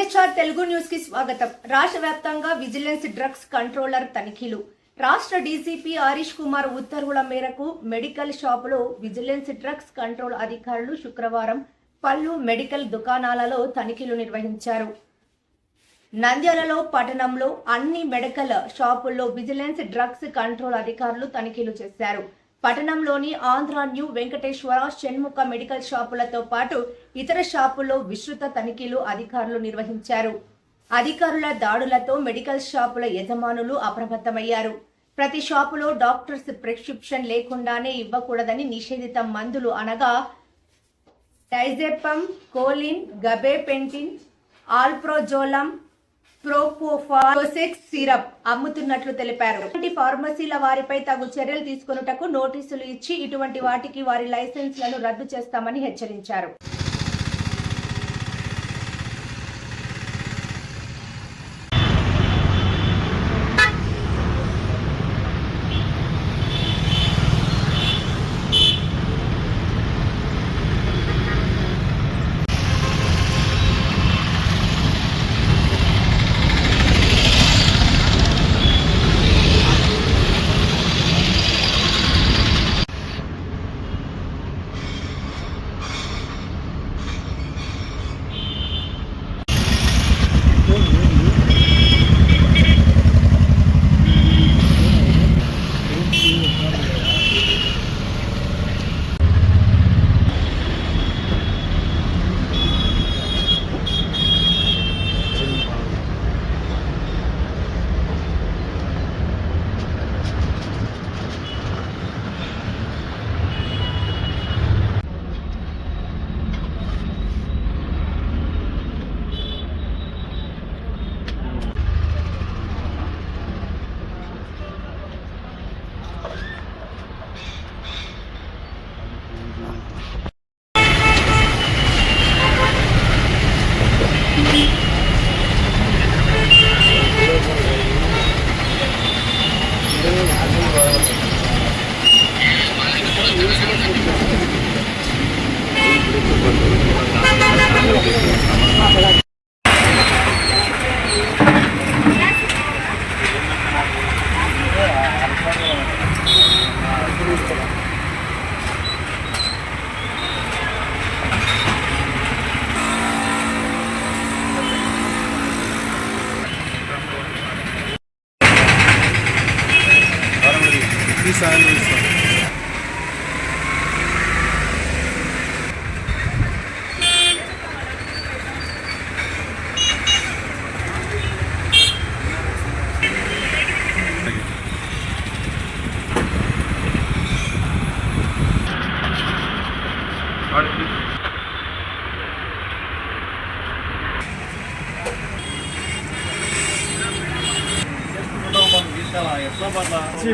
NHR Telugu news కి స్వాగతం. రాష్ట్ర వ్యాప్తంగా విజిలెన్స్ డ్రగ్స్ కంట్రోలర్ తనిఖీలు. రాష్ట్ర డీసీపీ హరీష్ కుమార్ ఉత్తర్వుల మేరకు మెడికల్ షాపులో విజిలెన్స్ డ్రగ్స్ కంట్రోల్ అధికారులు శుక్రవారం పలు మెడికల్ దుకాణాలలో తనిఖీలు నిర్వహించారు. నంద్యాలలో పట్టణంలో అన్ని మెడికల్ షాపుల్లో విజిలెన్స్ డ్రగ్స్ కంట్రోల్ అధికారులు తనిఖీలు చేశారు. పట్టణంలోని ఆంధ్ర న్యూ వెంకటేశ్వర షణ్ముఖ మెడికల్ షాపులతో పాటు ఇతర షాపుల్లో విస్తృత తనిఖీలు అధికారులు నిర్వహించారు. అధికారుల దాడులతో మెడికల్ షాపుల యజమానులు అప్రమత్తమయ్యారు. ప్రతి షాపులో డాక్టర్స్ ప్రిస్క్రిప్షన్ లేకుండానే ఇవ్వకూడదని నిషేధిత మందులు అనగా డైజెపమ్, కోలిన్, గబేపెంటిన్, ఆల్ప్రోజోలం, ప్రోపోఫాలోసెక్స్ సిరప్ అమ్ముతున్నట్లు తెలిపారు. ఇటువంటి ఫార్మసీల వారిపై తగు చర్యలు తీసుకొనుటకు నోటీసులు ఇచ్చి ఇటువంటి వాటికి వారి లైసెన్స్లను రద్దు చేస్తామని హెచ్చరించారు.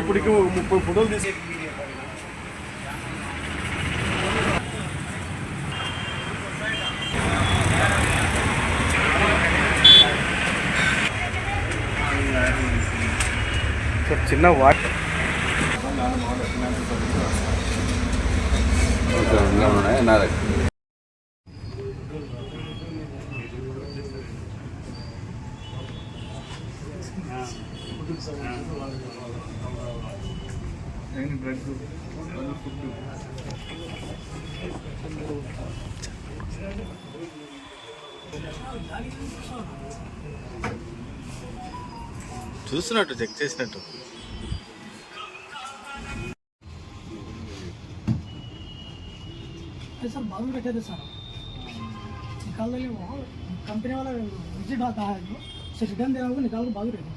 ఇప్పటికి 30 ఫోటోలు తీసి చిన్న వాట్ చూస్తున్నట్టు చెక్ చేసినట్టు सर बाजू रखे थे सर निकाल देंगे वो कंपनी वाला विजिट आता है जो से रिटर्न देना होगा निकाल के बाजू रखे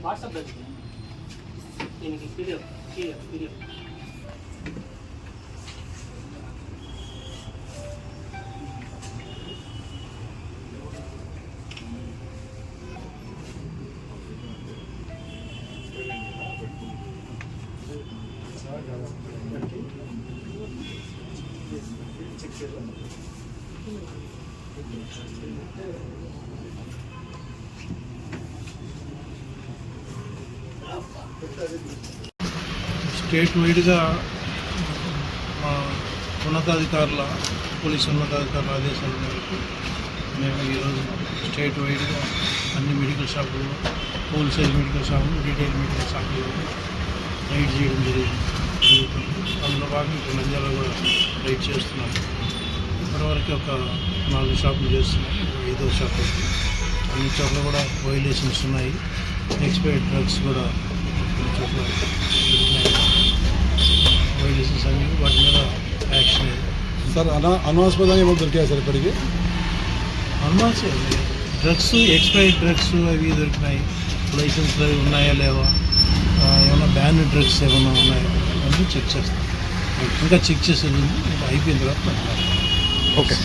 व्हाट्सएप इनकी वीडियो वीडियो స్టేట్ వైడ్గా మా ఉన్నతాధికారుల పోలీసు ఉన్నతాధికారుల ఆదేశాల మేరకు మేము ఈరోజు స్టేట్ వైడ్గా అన్ని మెడికల్ షాపుల్లో, హోల్సేల్ మెడికల్ షాపులు, రీటైల్ మెడికల్ షాపుల్లో రైడ్ చేయడం జరుగుతుంది. అందులో భాగంగా ఇప్పుడు నంద్యాల కూడా రైడ్ చేస్తున్నాం. ఇప్పటివరకు ఒక 4 షాపులు చేస్తున్నాం, 5వ షాపు. అన్ని చోట్ల కూడా వైలేషన్స్ ఉన్నాయి. ఎక్స్పైర్డ్ డ్రగ్స్ కూడా కొన్ని చోట్ల వైలేషన్స్ అన్ని, వాటి మీద యాక్షన్. సార్ అనవసరంగా ఏమో దొరికాయి సార్ ఇప్పటికి? అనుమానం డ్రగ్స్, ఎక్స్పైర్డ్ డ్రగ్స్ అవి దొరికినాయి. లైసెన్స్లు అవి ఉన్నాయా లేవా, ఏమైనా బ్యాన్ డ్రగ్స్ ఏమైనా ఉన్నాయా అన్నీ చెక్ చేస్తాం. ఇంకా చెక్ చేసేది ఉంది. అయిపోయిన తర్వాత ఓకే.